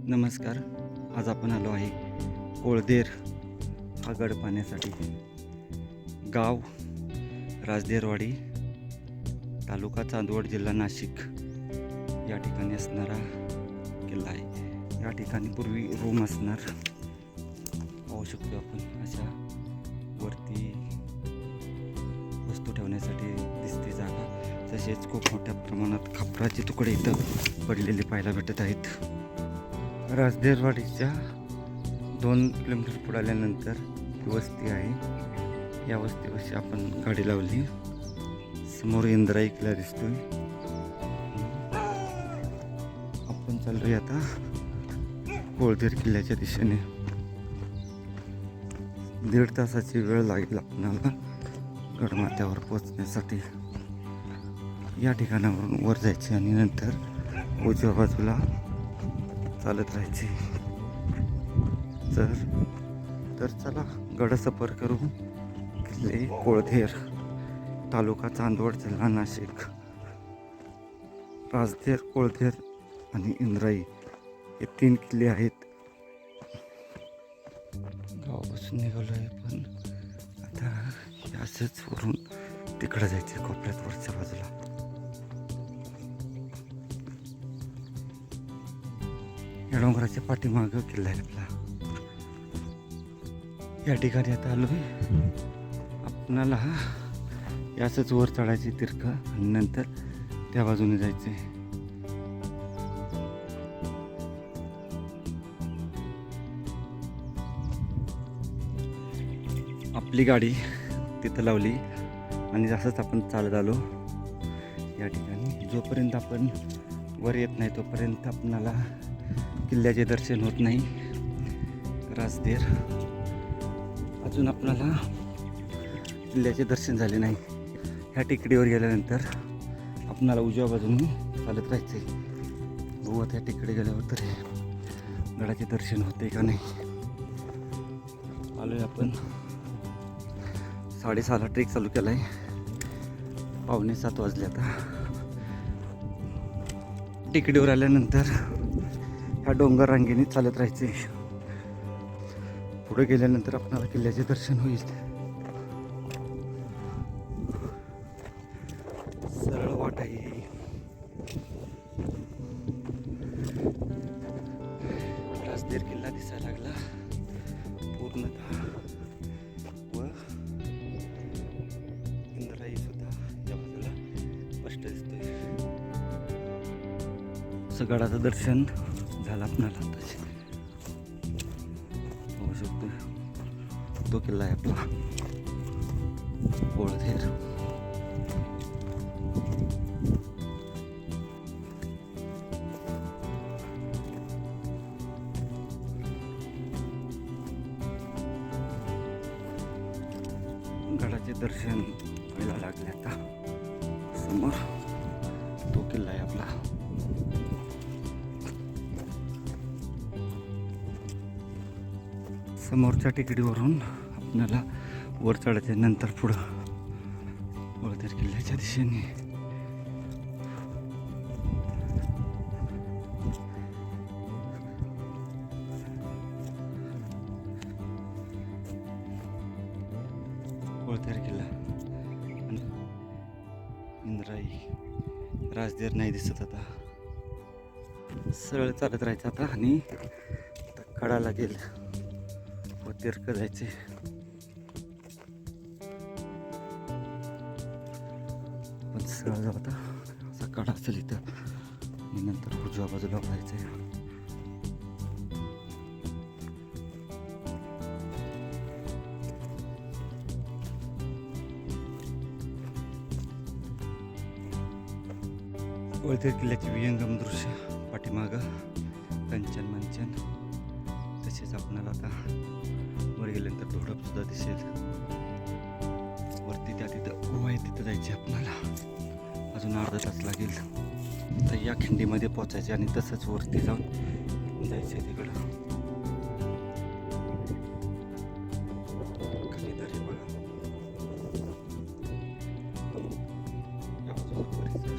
नमस्कार. आज आपण आलो आहे कोळदेर हा गड पाहण्यासाठी. गाव राजदेरवाडी, तालुका चांदवड, जिल्हा नाशिक या ठिकाणी असणारा किल्ला आहे. या ठिकाणी पूर्वी रूम असणार पाहू शकतो आपण. अशा वरती वस्तू ठेवण्यासाठी दिसते जागा. तसेच खूप मोठ्या प्रमाणात खापराचे तुकडे इथं पडलेले पाहायला भेटत आहेत. राजदेरवाडीच्या 2 किलोमीटर पुढे आल्यानंतर ही वस्ती आहे. या वस्तीपाशी आपण गाडी लावली. समोर इंद्राई किल्ला दिसतोय. आपण चाललोय आता कोळदेर किल्ल्याच्या दिशेने. 1.5 तासाची वेळ लागेल आपल्याला गडमाथ्यावर पोहोचण्यासाठी. या ठिकाणावरून वर जायचे आणि नंतर उजव्या बाजूला चालत राहायचे. तर चला गड सफर करू. किल्ले कोळदेर, तालुका चांदवड, जिल्हा नाशिक. राजदेर, कोळदेर आणि इंद्राई हे 3 किल्ले आहेत. गावापासून निघालो आहे, पण आता असंच वरून तिकडं जायचं कोपऱ्यात वरच्या बाजूला. या डोंगराच्या पाठीमागं किल्ला आहे आपला. या ठिकाणी आता आलोय. आपणाला याच वर चढायचे तिरक आणि नंतर त्या बाजूने जायचे. आपली गाडी तिथं लावली आणि असंच आपण चालत आलो. या ठिकाणी जोपर्यंत आपण वर येत नाही तोपर्यंत आपणाला किल्ल्याचे दर्शन होत नाही. राजदेर अजून आपल्याला किल्ल्याचे दर्शन झाले नाही. ह्या टेकडीवर गेल्यानंतर आपणाला उजव्या बाजूने चालत राहायचे. बघू त्या टेकडे गेल्यावर तर गडाचे दर्शन होते का नाही. आलोय आपण 6:30ला ट्रेक चालू केला आहे. 6:45 वाजले आता. टेकडीवर आल्यानंतर ह्या डोंगर रांगेने चालत राहायचे. पुढे गेल्यानंतर आपल्याला किल्ल्याचे दर्शन होईल. सरळ वाट आहे. राजदेर किल्ला दिसायला लागला पूर्णतः व इंद्राई सुद्धा या बाजूला स्पष्ट दिसतोय. गडाचं दर्शन झालं आपल्याला. होऊ शकतो तो किल्ला आहे आपला कोळदेर. गडाचे दर्शन व्हायला लागले आता. समोर तो किल्ला आहे आपला. समोरच्या टेकडीवरून आपल्याला वर चढायचे. नंतर पुढं कोळदेर किल्ल्याच्या दिशेने. कोळदेर किल्ला आणि इंद्राई. राजदेर नाही दिसत आता. सरळ चालत राहायचं आता आणि कडा लागेल व तिरकं जायचे. पण सरळ जाऊ आता. असा कडा असेल इथं आणि नंतर उजव्या बाजूला जायचं. कोळदेर किल्ल्याचे विहंगम दृश्य पाठीमागं कंचन मंचन. तसेच आपल्याला आता वर गेल्यानंतर धोडप सुद्धा दिसेल. वरती त्या तिथं गुहा आहे, तिथं जायचे आपल्याला. अजून अर्धा तास लागेल. तर या खिंडीमध्ये पोचायचे आणि तसंच वरती जाऊन जायचे तिकडं. खाली दरी बघा. या बाजूला परिसर,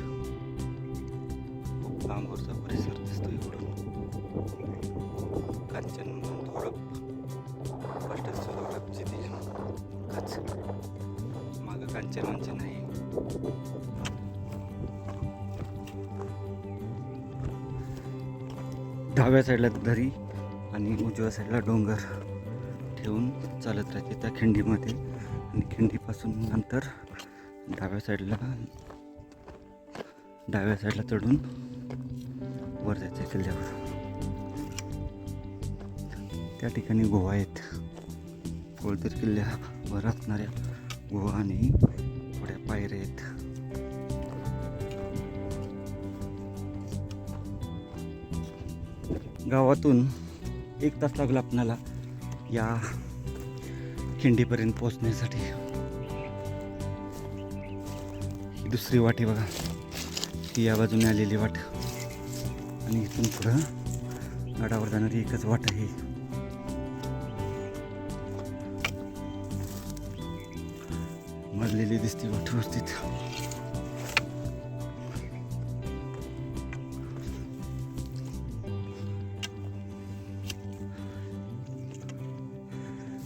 खूप लांबवरचा परिसर दिसतो इकडून. कांचन थोडं फर्स्ट थोडं जिथे काच मागं कांचन नाही. डाव्या साईडला दरी आणि उजव्या साईडला डोंगर ठेवून चालत राहते त्या खिंडीमध्ये. आणि खिंडीपासून नंतर डाव्या साईडला चढून वर जायचं किल्ल्यावर. त्या ठिकाणी गुहा आहेत. कोळदेर किल्ल्यावर असणाऱ्या गुहा आणि थोड्या पायऱ्या आहेत. गावातून 1 तास लागला आपणाला या खिंडीपर्यंत पोहोचण्यासाठी. ही दुसरी वाट आहे बघा, ती या बाजूने आलेली वाट. आणि इथून पुढं गडावर जाणारी एकच वाट आहे. मरलेली दिसती वाट व्यवस्थित.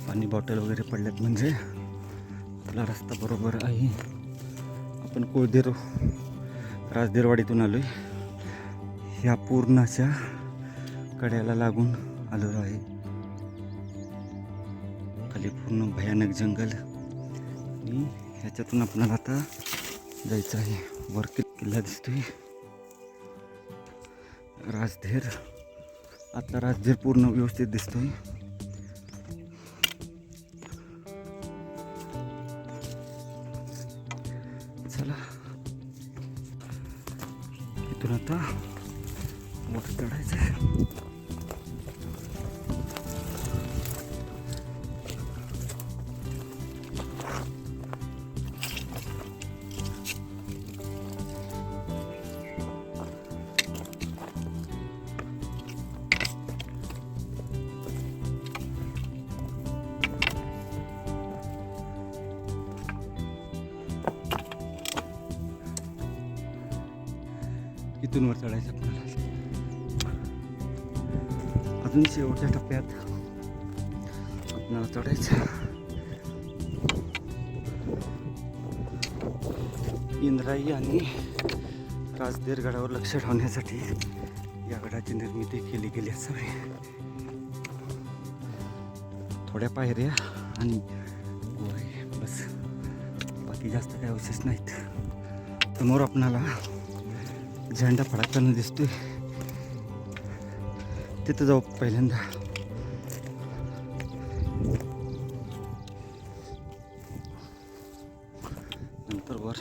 पाणी बॉटल वगैरे पडल्यात म्हणजे आपला रस्ता बरोबर आहे. आपण कोळदेर राजदेरवाडीतून आलोय. ह्या पूर्ण अशा कड्याला लागून आलेलो आहे. खाली पूर्ण भयानक जंगल आणि ह्याच्यातून आपल्याला आता जायचं आहे. वर किल्ला दिसतोय राजदेर. आता राजदेर पूर्ण व्यवस्थित दिसतोय. चला इथून आता वर चढायचं आहे. इथून वर चढायचं आपल्याला. अजून शेवटच्या टप्प्यात आपल्याला चढायचं. इंद्राई आणि राजदेर गडावर लक्ष ठेवण्यासाठी या गडाची निर्मिती केली गेली असावी. थोड्या पायऱ्या आणि गोळे बस, बाकी जास्त काही अवशेष नाहीत. समोर आपणाला झेंडा फडकताना दिसतोय. तिथं जाऊ पहिल्यांदा. नंतर वर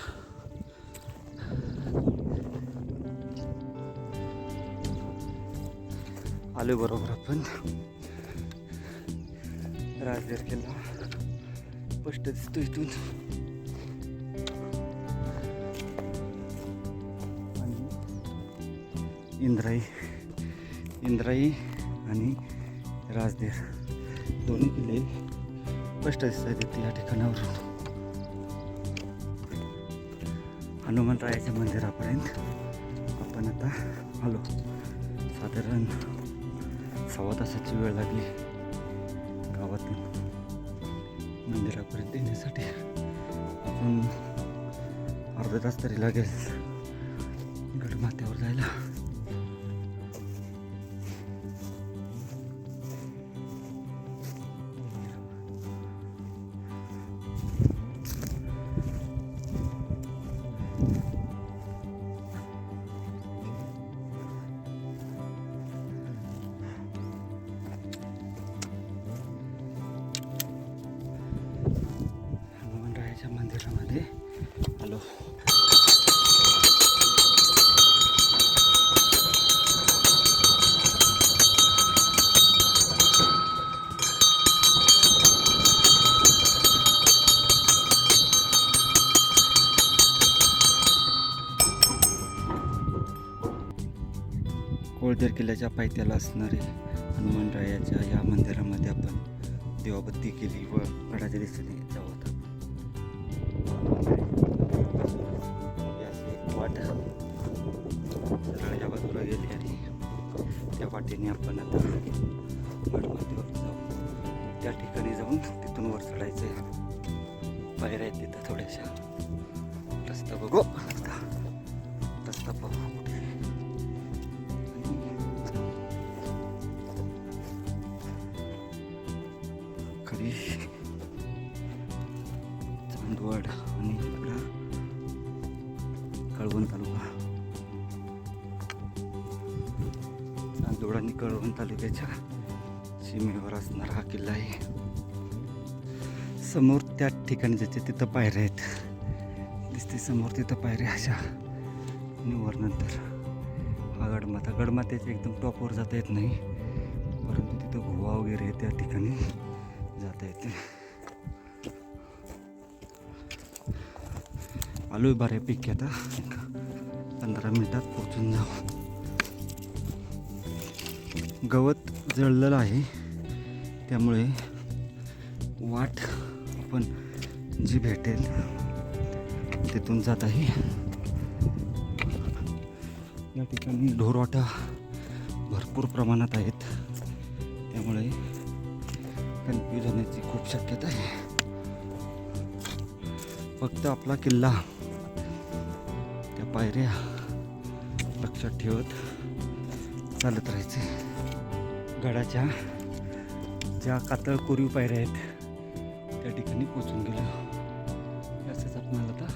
आलो बरोबर आपण. राजदेर किल्ला स्पष्ट दिसतो इथून. इंद्राई आणि राजदेर दोन्ही किल्ले स्पष्ट दिसत आहेत या ठिकाणावरून. हनुमंतरायाच्या मंदिरापर्यंत आपण आता आलो. साधारण 1.25 तासाची वेळ लागली गावातून मंदिरापर्यंत येण्यासाठी. अजून अर्धा तास तरी लागेल गडमाथ्यावर जायला. मंदिरामध्ये आलो. कोळदेर किल्ल्याच्या पायथ्याला असणारे हनुमंतरायाच्या या मंदिरामध्ये आपण दिवाबत्ती केली व गडाच्या दिशेने जाऊ. वाट सरळ या बाजूला गेली आणि त्या वाटेने आपण आता गडमाथ्यावर जाऊ. त्या ठिकाणी जाऊन तिथून वर चढायचं आहे. पायऱ्या आहेत तिथं थोड्याशा. रस्ता बघू, रस्ता पाहू कुठे. खरी चांदवड आणि इकडं कळवण तालुका. चांदवड आणि कळवण तालुक्याच्या सीमेवर असणारा हा किल्ला आहे. समोर त्या ठिकाणी जायचे तिथं पायऱ्या आहेत, दिसते समोर तिथं पायऱ्या अशा. आणि वर नंतर हा गडमाथा. गडमाथ्याच्या एकदम टॉपवर जाता येत नाही, परंतु तिथं गुहा वगैरे आहे, त्या ठिकाणी जाता येते. आलोय बऱ्यापैकी, आता 15 मिनिटात पोहोचून जाऊ. गवत जळलेलं आहे, त्यामुळे वाट आपण जी भेटेल तिथून जात आहे. या ठिकाणी ढोरवाटा भरपूर प्रमाणात आहेत, त्यामुळे कन्फ्यूज होण्याची खूप शक्यता आहे. फक्त आपला किल्ला, त्या पायऱ्या लक्षात ठेवत चालत राहायचे. गडाच्या ज्या कातळ कोरीव पायऱ्या आहेत त्या ठिकाणी पोचून गेलो. असंच आपल्याला आता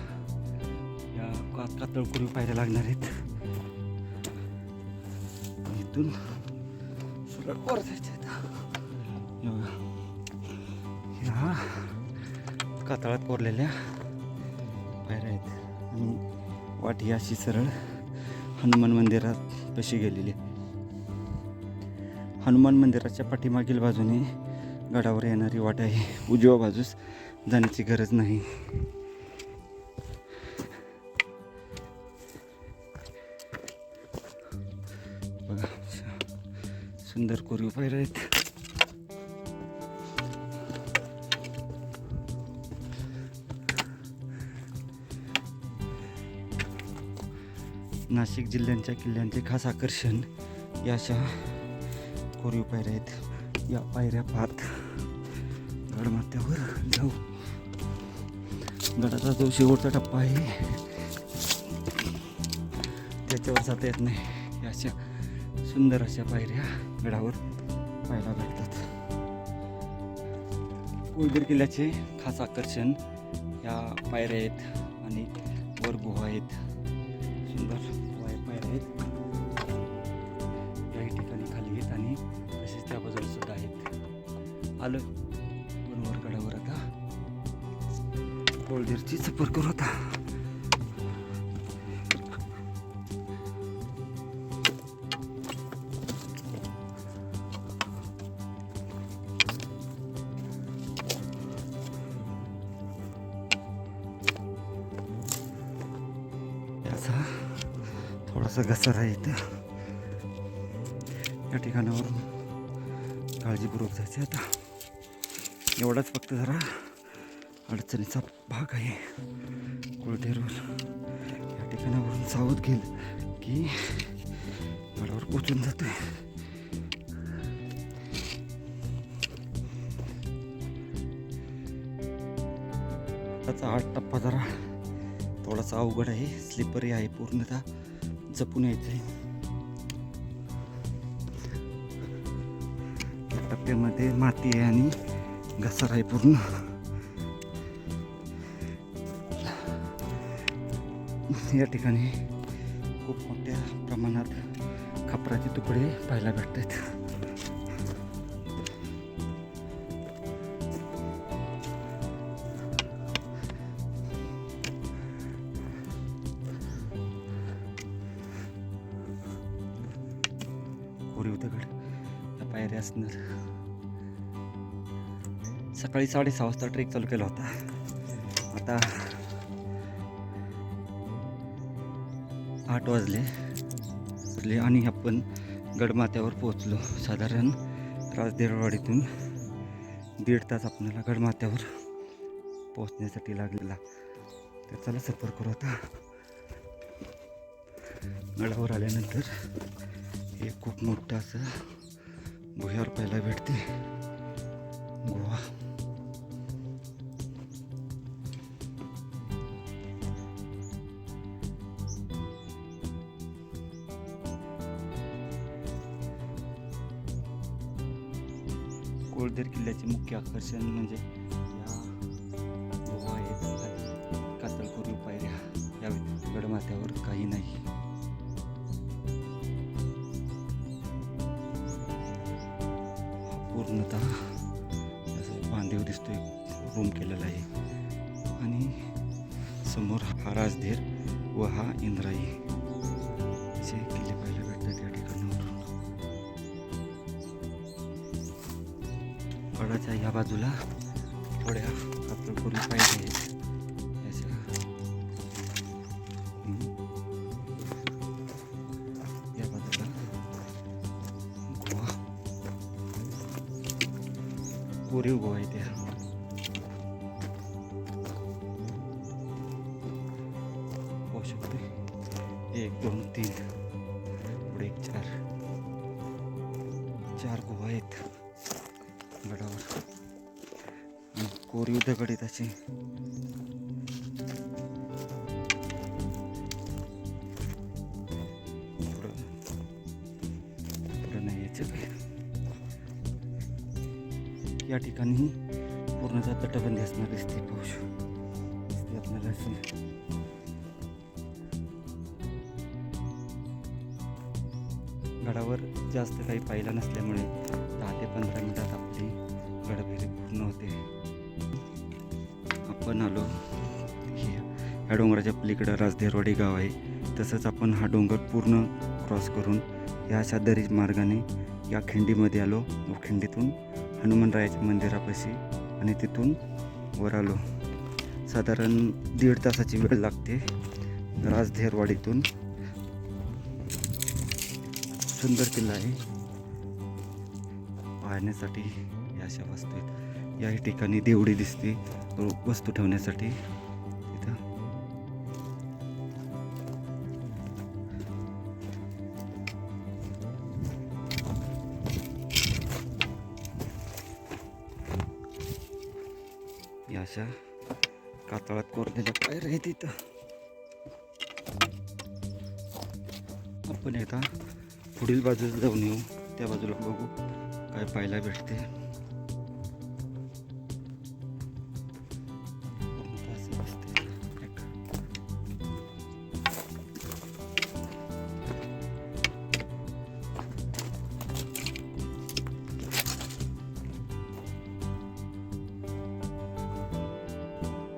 या कातळ कोरीव पायऱ्या लागणार आहेत. इथून सरळ वर जायचं आहे. ह्या कातळात कोरलेल्या पायऱ्या आहेत आणि वाट ही अशी सरळ हनुमान मंदिरात कशी गेलेली. हनुमान मंदिराच्या पाठीमागील बाजूने गडावर येणारी वाट आहे. उजव्या बाजूस जाण्याची गरज नाही. बघा, सुंदर कोरीव पायऱ्या आहेत. नाशिक जिल्ह्यांच्या किल्ल्यांचे खास आकर्षण या अशा कोरीव पायऱ्या आहेत. या पायऱ्या पाहत गडमाथ्यावर जाऊ. गडाचा जो शेवटचा टप्पा आहे त्याच्यावर जाता येत नाही. या अशा सुंदर अशा पायऱ्या गडावर पाहायला भेटतात. कोळदेर किल्ल्याचे खास आकर्षण या पायऱ्या आहेत आणि वर गुहा आहेत. सुंदर पायऱ्या आहेत. याही ठिकाणी खाली आहेत आणि तसेच त्या बाजूला सुद्धा आहेत. आलो वर गडावर. आता कोळदेरची सफर करू. आता याचा थोडासा घसर आहे इथं. या ठिकाणावरून काळजीपूर्वक जायचं. आता एवढाच फक्त जरा अडचणीचा भाग आहे. कोळदेरवर या ठिकाणावरून सावध गेल की गडावर पोचून जातोय. त्याचा हा टप्पा जरा थोडासा अवघड आहे, स्लिपरी आहे. पूर्णतः जपून यायचं आहे. या टप्प्यामध्ये माती आहे आणि घसर आहे पूर्ण. या ठिकाणी खूप मोठ्या प्रमाणात खापराचे तुकडे पाहायला भेटतात. कोरीव दगड या पायऱ्या असणार. सकाळी 6:30 वाजता ट्रेक चालू केला होता. आता 8 वाजले आणि आपण गडमाथ्यावर पोहोचलो. साधारण राजदेरवाडीतून 1.5 तास आपल्याला गडमाथ्यावर पोहोचण्यासाठी लागलेला. तर चला सफर करू. आता गडावर आल्यानंतर हे खूप मोठं असं भुयार पाहायला भेटते गोवा. कोळदेर किल्ल्याचे मुख्य आकर्षण म्हणजे या गुहा आहेत, कातळकोरीव पायऱ्या, या गडमाथ्यावर काही नाही. पूर्णतः असं बांधीव दिसतोय, रूम केलेला आहे. आणि समोर हा राजधीर व हा इंद्राई असे किल्ले पाहायला भेटतात या ठिकाणावरून. गडाच्या या बाजूला थोड्या कातळकोरी पायऱ्या आहेत. या बाजूला गोवा, कोरीव गोवा आहे त्या. 1 2 3 पुढे 4 गुहा आहेत गडावर. कोरीव दगड आहेत असे. पुढं नाही यायचं काय. या ठिकाणी पूर्णतः तटबंदी असणार दिसते, दिसते आपल्याला असं. गडावर जास्त काही पाहिलं नसल्यामुळे 10 ते 15 मिनिटात आपली गडफेरी पूर्ण होते. आपण आलो ह्या डोंगराच्या पलीकडं राजधीरवाडी गाव आहे. तसंच आपण हा डोंगर पूर्ण क्रॉस करून या अशा दरी मार्गाने या खिंडीमध्ये आलो व खिंडीतून हनुमानरायाच्या मंदिरापाशी आणि तिथून वर आलो. साधारण 1.5 तासाची वेळ लागते राजधीरवाडीतून. सुंदर किल्ला आहे पाहण्यासाठी. या अशा वस्तू आहेत. या ठिकाणी देवडी दिसते वस्तू ठेवण्यासाठी. तिथं या अशा कातळात कोरलेल्या पायऱ्या आहेत. तिथं आपण एकदा पुढील बाजूला जाऊन येऊ, त्या बाजूला बघू काय पाहायला भेटते.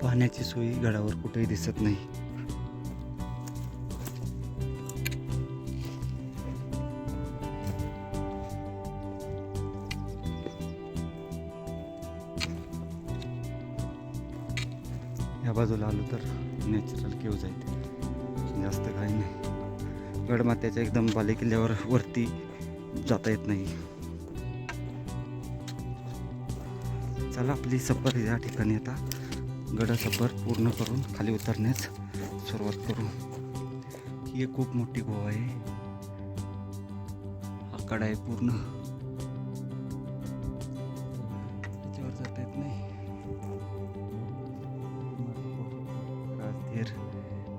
पाण्याची सोय गडावर कुठेही दिसत नाही. या बाजूला आलो तर नॅचरल केव्ज आहेत, जास्त काही नाही. गडमाथ्याच्या एकदम बालेकिल्ल्यावर वरती जाता येत नाही. चला आपली सफर या ठिकाणी आता गड सफर पूर्ण करून खाली उतरण्यास सुरुवात करू. ही एक खूप मोठी गुहा आहे. हा कडा आहे पूर्ण, त्याच्यावर जाता येत नाही. राजधीर,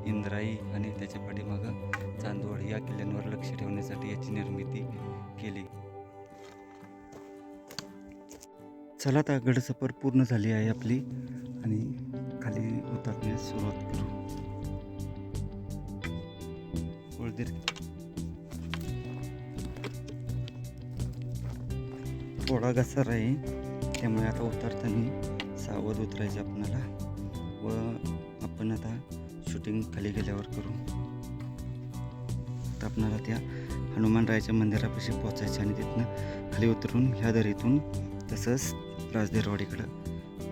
इंद्राई आणि त्याच्या पाठीमागं चांदवड या किल्ल्यांवर लक्ष ठेवण्यासाठी याची निर्मिती केली. चला आता गड सफर पूर्ण झाली आहे आपली आणि खाली उतरण्यास सुरुवात करू. कोळदेर थोडा घसर आहे, त्यामुळे आता उतरताना सावध उतरायचे आपल्याला. व आपण आता शूटिंग खाली गेल्यावर करू. तर आपल्याला त्या हनुमानरायाच्या मंदिरापाशी पोचायचे आणि तिथनं खाली उतरून ह्या दरीतून तसंच राजधीरवाडीकडं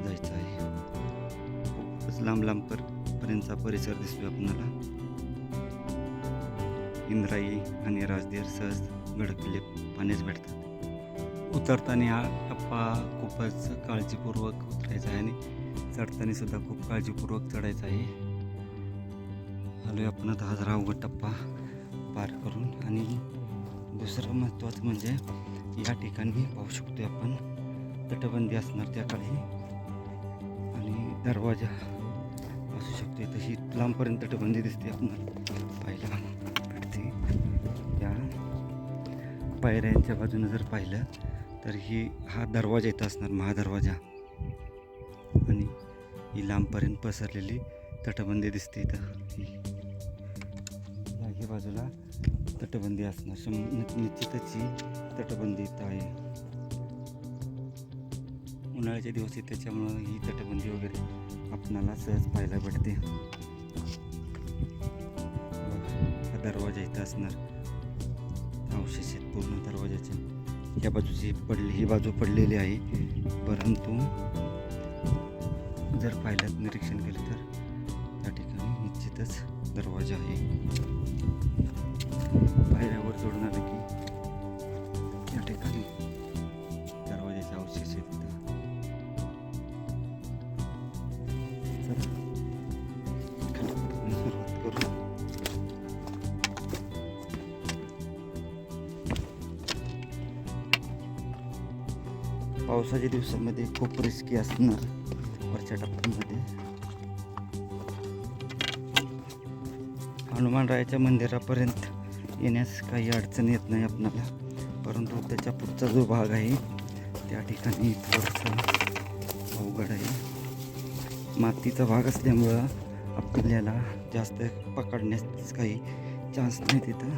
जायचं आहे. खूपच लांब पर्यंतचा परिसर दिसतोय आपल्याला. इंद्राई आणि राजधीर सहज गड किल्ले पाण्यास भेटतात. उतरताना हा टप्पा खूपच काळजीपूर्वक उतरायचा आहे आणि चढताना सुद्धा खूप काळजीपूर्वक चढायचा आहे. आलोय आपण आता हा अवघड टप्पा पार करून आणि दुसरं महत्त्वाचं म्हणजे या ठिकाणी पाहू शकतो आपण तटबंदी असणार त्या काळी आणि दरवाजा असू शकतो. इथं ही लांबपर्यंत तटबंदी दिसते आपल्याला पाहायला भेटते. या पायऱ्यांच्या बाजूने जर पाहिलं तर हा दरवाजा इथं असणार, महादरवाजा, आणि ही लांबपर्यंत पसरलेली तटबंदी दिसते इथं. ही बाजूला तटबंदी असणार, निश्चितच ही तटबंदी इथं आहे. उन्हाळ्याचे दिवस आहे त्याच्यामुळं ही तटबंदी वगैरे आपणाला सहज पाहायला भेटते. हा दरवाजा इथं असणार, अवशेष आहेत पूर्ण दरवाजाचे. या बाजूची ही बाजू पडलेली आहे, परंतु जर पाहिलं निरीक्षण केलं तर त्या ठिकाणी निश्चितच दरवाजा आहे. पायऱ्यावर चढून आलं की या ठिकाणी दरवाजाचे अवशेष आहेत. सुरुवात करू. पावसाच्या दिवसामध्ये खूप रिस्की असणार वरच्या टप्प्यामध्ये. हनुमानरायाच्या मंदिरापर्यंत येण्यास काही अडचण येत नाही आपणाला, परंतु त्याच्या पुढचा जो भाग आहे त्या ठिकाणी थोडंसं अवघड आहे. मातीचा भाग असल्यामुळं आपल्याला जास्त पकडण्यास काही चान्स नाही. तिथं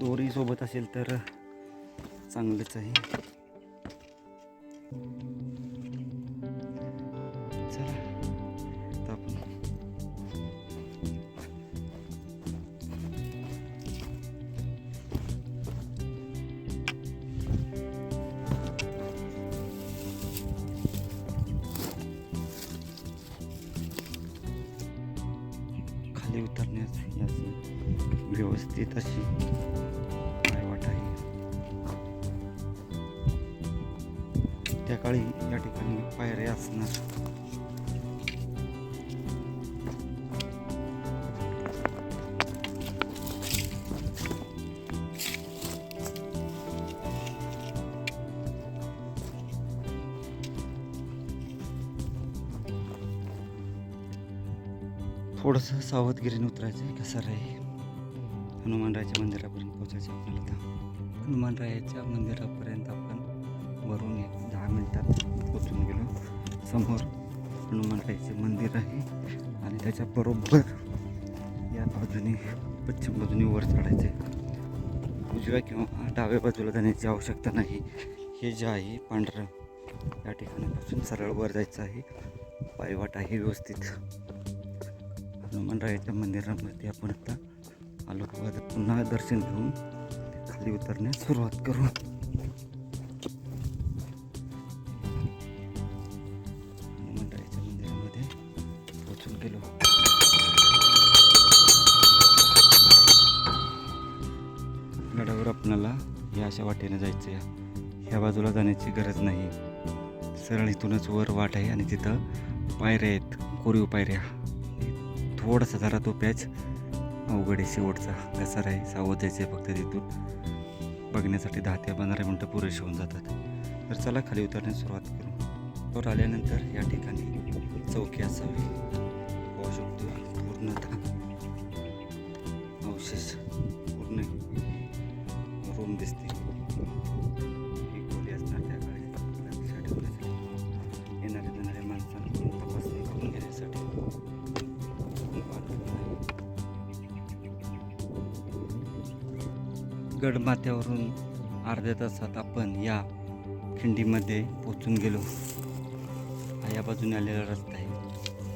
दोरी सोबत असेल तर चांगलंच आहे. चला आता आपण खाली उतरण्यास याची व्यवस्थित अशी पायवाट आहे. त्या काळी या ठिकाणी पायऱ्या असणार. थोडंसं सावधगिरीने उतरायचं आहे. कसं आहे, हनुमानरायाच्या मंदिरापर्यंत पोहोचायचं आपल्याला. आता हनुमानरायाच्या मंदिरापर्यंत आपण वरून 10 मिनिटात पोचून गेलो. समोर हनुमानरायाचे मंदिर आहे आणि त्याच्या बरोबर या बाजूने पश्चिम बाजूने वर चढायचे. उजव्या किंवा डाव्या बाजूला जाण्याची आवश्यकता नाही. हे जे आहे पांढरं या ठिकाणापासून सरळ वर जायचं आहे. पायवाट आहे व्यवस्थित. हनुमानरायाच्या मंदिरामध्ये आपण आता आलो. पुन्हा दर्शन घेऊन खाली उतरण्यास सुरुवात करू. हनुमानरायाच्या मंदिरामध्ये पोहोचून गेलो. गडावर आपल्याला या अशा वाटेने जायचं आहे. ह्या बाजूला जाण्याची गरज नाही. सरळ इथूनच वर वाट आहे आणि तिथं पायऱ्या आहेत, कोरीव पायऱ्या. थोडासा जरा तो पॅच अवघड आहे शेवटचा. घसार आहे, सावध जायचं आहे फक्त. तिथून बघण्यासाठी 10 ते 15 मिनटं पुरेशी होऊन जातात. तर चला खाली उतरण्यास सुरुवात करू. वर आल्यानंतर या ठिकाणी चौकी असावी. पाहू शकतो पूर्णतः अवशेष, पूर्ण रूम दिसते. ही खोली असणार त्या काळी लक्षात ठेवण्यासाठी, येणाऱ्या जाणाऱ्या माणसांकडून तपासणी करून घेण्यासाठी. गडमाथ्यावरून अर्ध्या तासात आपण या खिंडीमध्ये पोचून गेलो. हा या बाजूने आलेला रस्ता आहे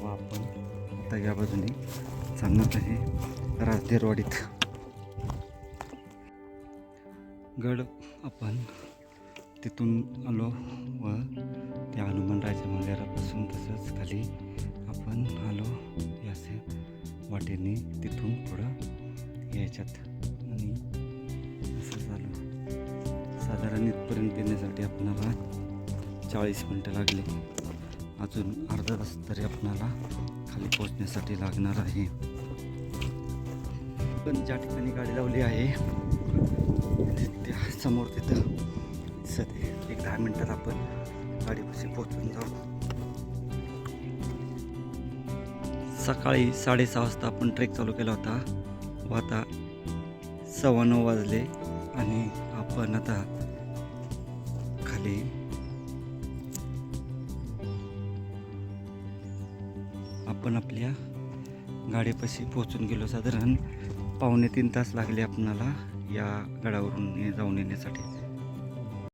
व आपण आता या बाजूने चालणार आहे राजदेरवाडीत. गड आपण तिथून आलो व त्या हनुमानरायाच्या मंदिरापासून तसंच खाली आपण आलो याचे वाटेने तिथून पुढं यायच्यात आणि असं झालं. साधारण इथपर्यंत येण्यासाठी आपणाला 40 मिनटं लागली. अजून अर्धा तास तरी आपणाला खाली पोहोचण्यासाठी लागणार आहे. पण ज्या ठिकाणी गाडी लावली आहे त्या समोर तिथं सध्या एक 10 मिनिटात आपण गाडीपाशी पोहोचून जाऊ. सकाळी 6:30 वाजता आपण ट्रेक चालू केला होता व आता 9:15 वाजले आणि आपण आता खाली आपण आपल्या गाडीपाशी पोहोचून गेलो. साधारण 2.25 तास लागले आपणाला या गडावरून जाऊन येण्यासाठी.